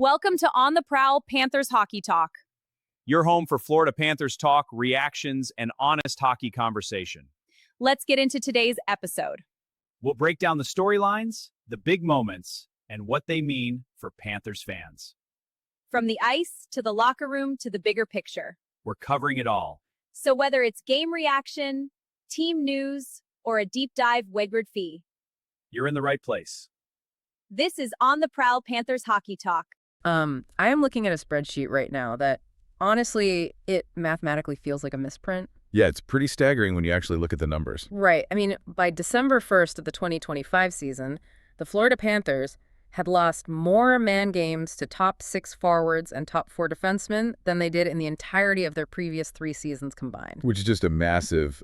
Welcome to On the Prowl Panthers Hockey Talk. Your home for Florida Panthers talk, reactions, and honest hockey conversation. Let's get into today's episode. We'll break down the storylines, the big moments, and what they mean for Panthers fans. From the ice to the locker room to the bigger picture. We're covering it all. So whether it's game reaction, team news, or a deep dive Wedgwood fee, you're in the right place. This is On the Prowl Panthers Hockey Talk. I am looking at a spreadsheet right now that, honestly, it mathematically feels like a misprint. Yeah, it's pretty staggering when you actually look at the numbers. Right. I mean, by December 1st of the 2025 season, the Florida Panthers had lost more man games to top 6 forwards and top 4 defensemen than they did in the entirety of their previous 3 seasons combined. Which is just a massive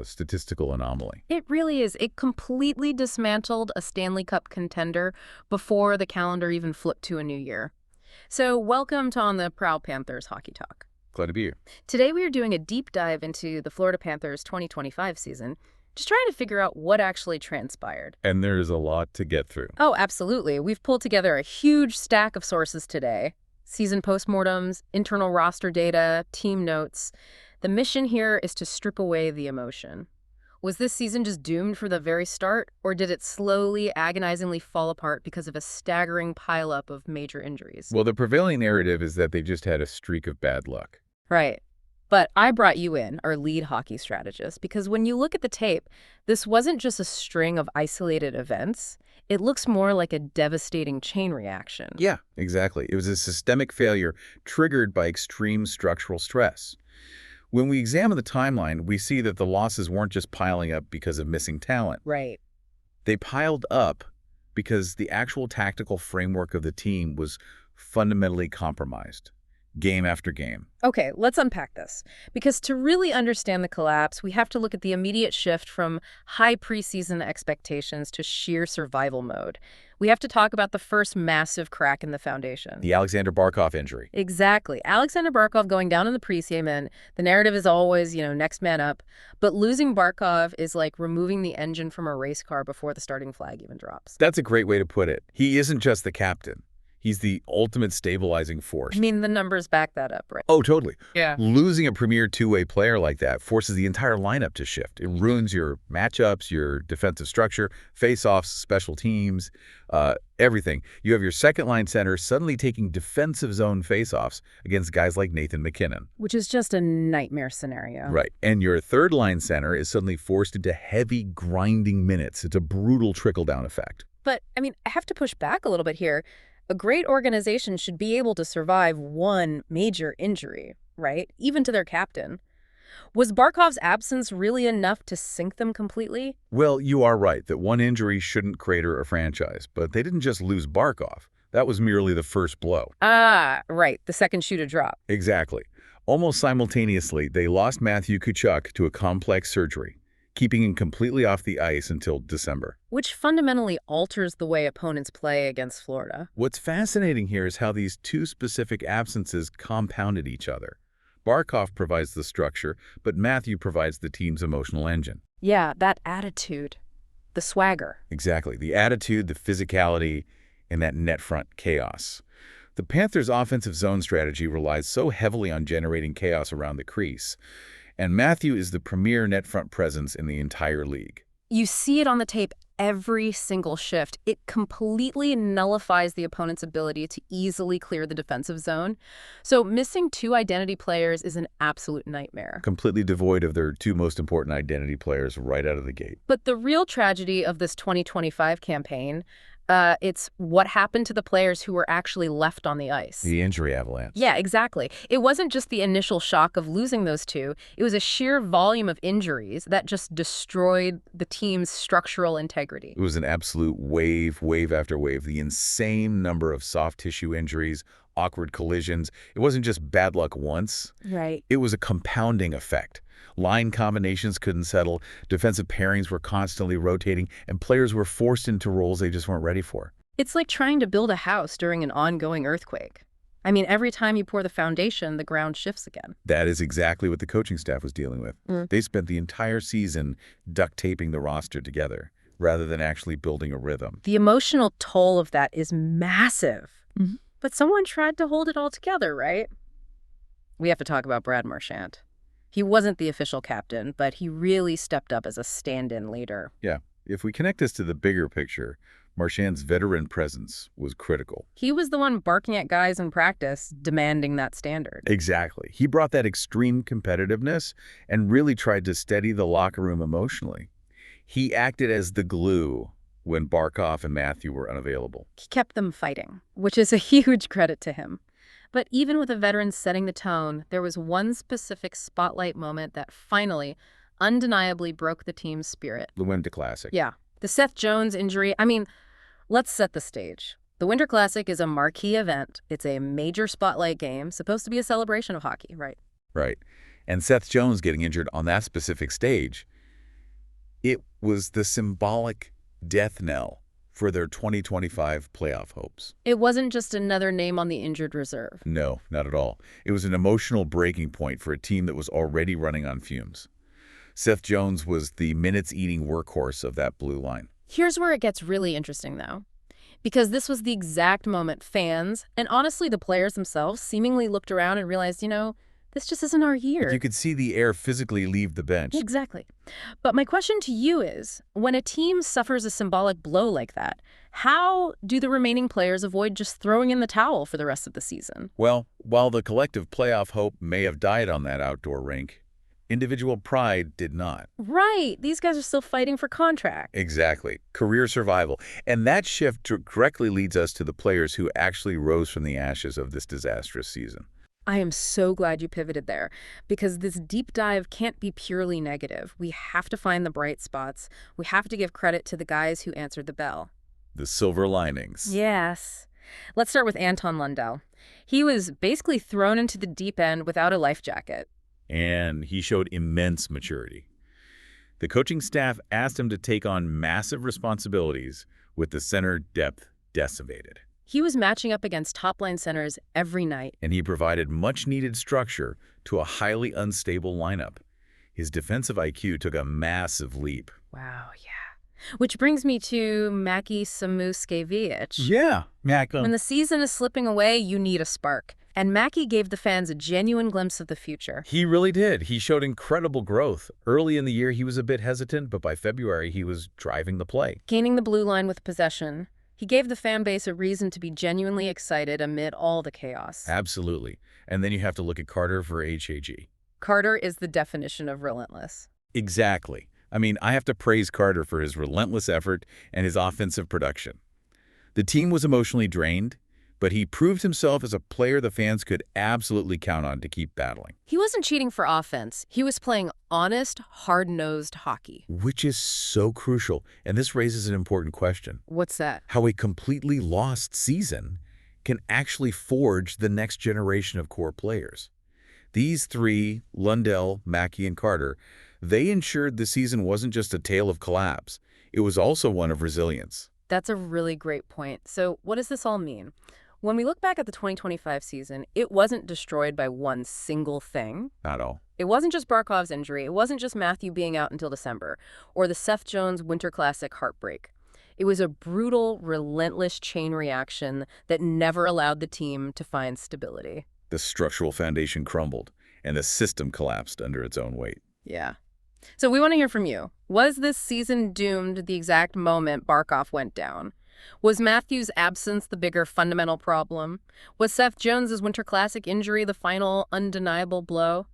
statistical anomaly. It really is. It completely dismantled a Stanley Cup contender before the calendar even flipped to a new year. So welcome to On the Prowl Panthers Hockey Talk. Glad to be here. Today we are doing a deep dive into the Florida Panthers 2025 season, just trying to figure out what actually transpired. And there's a lot to get through. Oh, absolutely. We've pulled together a huge stack of sources today. Season postmortems, internal roster data, team notes. The mission here is to strip away the emotion. Was this season just doomed from the very start, or did it slowly, agonizingly fall apart because of a staggering pileup of major injuries? Well, the prevailing narrative is that they just had a streak of bad luck. Right. But I brought you in, our lead hockey strategist, because when you look at the tape, this wasn't just a string of isolated events. It looks more like a devastating chain reaction. Yeah, exactly. It was a systemic failure triggered by extreme structural stress. When we examine the timeline, we see that the losses weren't just piling up because of missing talent. Right. They piled up because the actual tactical framework of the team was fundamentally compromised. Game after game. Okay, let's unpack this. Because to really understand the collapse, we have to look at the immediate shift from high preseason expectations to sheer survival mode. We have to talk about the first massive crack in the foundation. The Alexander Barkov injury. Exactly. Alexander Barkov going down in the preseason, the narrative is always, next man up. But losing Barkov is like removing the engine from a race car before the starting flag even drops. That's a great way to put it. He isn't just the captain. He's the ultimate stabilizing force. I mean, the numbers back that up, right? Oh, totally. Yeah. Losing a premier two-way player like that forces the entire lineup to shift. It ruins your matchups, your defensive structure, face-offs, special teams, everything. You have your second-line center suddenly taking defensive zone face-offs against guys like Nathan MacKinnon. Which is just a nightmare scenario. Right. And your third-line center is suddenly forced into heavy, grinding minutes. It's a brutal trickle-down effect. But, I have to push back a little bit here. A great organization should be able to survive one major injury, right? Even to their captain. Was Barkov's absence really enough to sink them completely? Well, you are right that one injury shouldn't crater a franchise, but they didn't just lose Barkov. That was merely the first blow. Ah, right. The second shoe to drop. Exactly. Almost simultaneously, they lost Matthew Tkachuk to a complex surgery, keeping him completely off the ice until December. Which fundamentally alters the way opponents play against Florida. What's fascinating here is how these two specific absences compounded each other. Barkov provides the structure, but Matthew provides the team's emotional engine. Yeah, that attitude. The swagger. Exactly. The attitude, the physicality, and that net front chaos. The Panthers' offensive zone strategy relies so heavily on generating chaos around the crease. And Matthew is the premier net front presence in the entire league. You see it on the tape every single shift. It completely nullifies the opponent's ability to easily clear the defensive zone. So missing 2 identity players is an absolute nightmare. Completely devoid of their 2 most important identity players right out of the gate. But the real tragedy of this 2025 campaign, it's what happened to the players who were actually left on the ice. The injury avalanche. Yeah, exactly. It wasn't just the initial shock of losing those 2. It was a sheer volume of injuries that just destroyed the team's structural integrity. It was an absolute wave after wave. The insane number of soft tissue injuries, awkward collisions. It wasn't just bad luck once. Right. It was a compounding effect. Line combinations couldn't settle, defensive pairings were constantly rotating, and players were forced into roles they just weren't ready for. It's like trying to build a house during an ongoing earthquake. Every time you pour the foundation, the ground shifts again. That is exactly what the coaching staff was dealing with. They spent the entire season duct taping the roster together rather than actually building a rhythm. The emotional toll of that is massive. But someone tried to hold it all together, right? We have to talk about Brad Marchand. He wasn't the official captain, but he really stepped up as a stand-in leader. Yeah. If we connect this to the bigger picture, Marchand's veteran presence was critical. He was the one barking at guys in practice, demanding that standard. Exactly. He brought that extreme competitiveness and really tried to steady the locker room emotionally. He acted as the glue when Barkov and Matthew were unavailable. He kept them fighting, which is a huge credit to him. But even with the veterans setting the tone, there was one specific spotlight moment that finally, undeniably broke the team's spirit. The Winter Classic. Yeah. The Seth Jones injury. I mean, let's set the stage. The Winter Classic is a marquee event. It's a major spotlight game, supposed to be a celebration of hockey, right? Right. And Seth Jones getting injured on that specific stage, it was the symbolic death knell for their 2025 playoff hopes. It wasn't just another name on the injured reserve. No, not at all. It was an emotional breaking point for a team that was already running on fumes. Seth Jones was the minutes-eating workhorse of that blue line. Here's where it gets really interesting, though. Because this was the exact moment fans, and honestly the players themselves, seemingly looked around and realized, this just isn't our year. You could see the air physically leave the bench. Exactly. But my question to you is, when a team suffers a symbolic blow like that, how do the remaining players avoid just throwing in the towel for the rest of the season? Well, while the collective playoff hope may have died on that outdoor rink, individual pride did not. Right. These guys are still fighting for contract. Exactly. Career survival. And that shift directly leads us to the players who actually rose from the ashes of this disastrous season. I am so glad you pivoted there, because this deep dive can't be purely negative. We have to find the bright spots. We have to give credit to the guys who answered the bell. The silver linings. Yes. Let's start with Anton Lundell. He was basically thrown into the deep end without a life jacket. And he showed immense maturity. The coaching staff asked him to take on massive responsibilities with the center depth decimated. He was matching up against top-line centers every night. And he provided much-needed structure to a highly unstable lineup. His defensive IQ took a massive leap. Wow, yeah. Which brings me to Maki Samuskevich. Yeah, Maki. When the season is slipping away, you need a spark. And Maki gave the fans a genuine glimpse of the future. He really did. He showed incredible growth. Early in the year, he was a bit hesitant, but by February, he was driving the play. Gaining the blue line with possession. He gave the fan base a reason to be genuinely excited amid all the chaos. Absolutely. And then you have to look at Carter for HAG. Carter is the definition of relentless. Exactly. I mean, I have to praise Carter for his relentless effort and his offensive production. The team was emotionally drained, but he proved himself as a player the fans could absolutely count on to keep battling. He wasn't cheating for offense. He was playing honest, hard-nosed hockey. Which is so crucial, and this raises an important question. What's that? How a completely lost season can actually forge the next generation of core players. These three, Lundell, Mackey, and Carter, they ensured the season wasn't just a tale of collapse. It was also one of resilience. That's a really great point. So what does this all mean? When we look back at the 2025 season, it wasn't destroyed by one single thing. Not all. It wasn't just Barkov's injury. It wasn't just Matthew being out until December, or the Seth Jones Winter Classic heartbreak. It was a brutal, relentless chain reaction that never allowed the team to find stability. The structural foundation crumbled, and the system collapsed under its own weight. Yeah. So we want to hear from you. Was this season doomed the exact moment Barkov went down? Was Matthew's absence the bigger fundamental problem? Was Seth Jones's Winter Classic injury the final undeniable blow?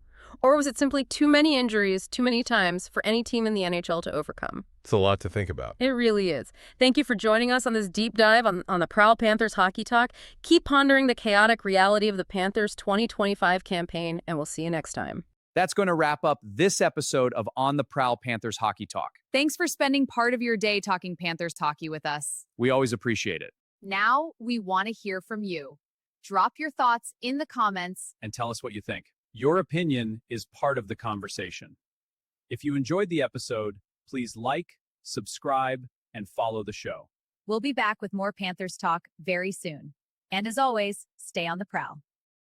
Or was it simply too many injuries too many times for any team in the NHL to overcome? It's a lot to think about. It really is. Thank you for joining us on this deep dive on the Prowl Panthers Hockey Talk. Keep pondering the chaotic reality of the Panthers' 2025 campaign, and we'll see you next time. That's going to wrap up this episode of On the Prowl Panthers Hockey Talk. Thanks for spending part of your day talking Panthers hockey with us. We always appreciate it. Now we want to hear from you. Drop your thoughts in the comments. And tell us what you think. Your opinion is part of the conversation. If you enjoyed the episode, please like, subscribe, and follow the show. We'll be back with more Panthers talk very soon. And as always, stay on the prowl.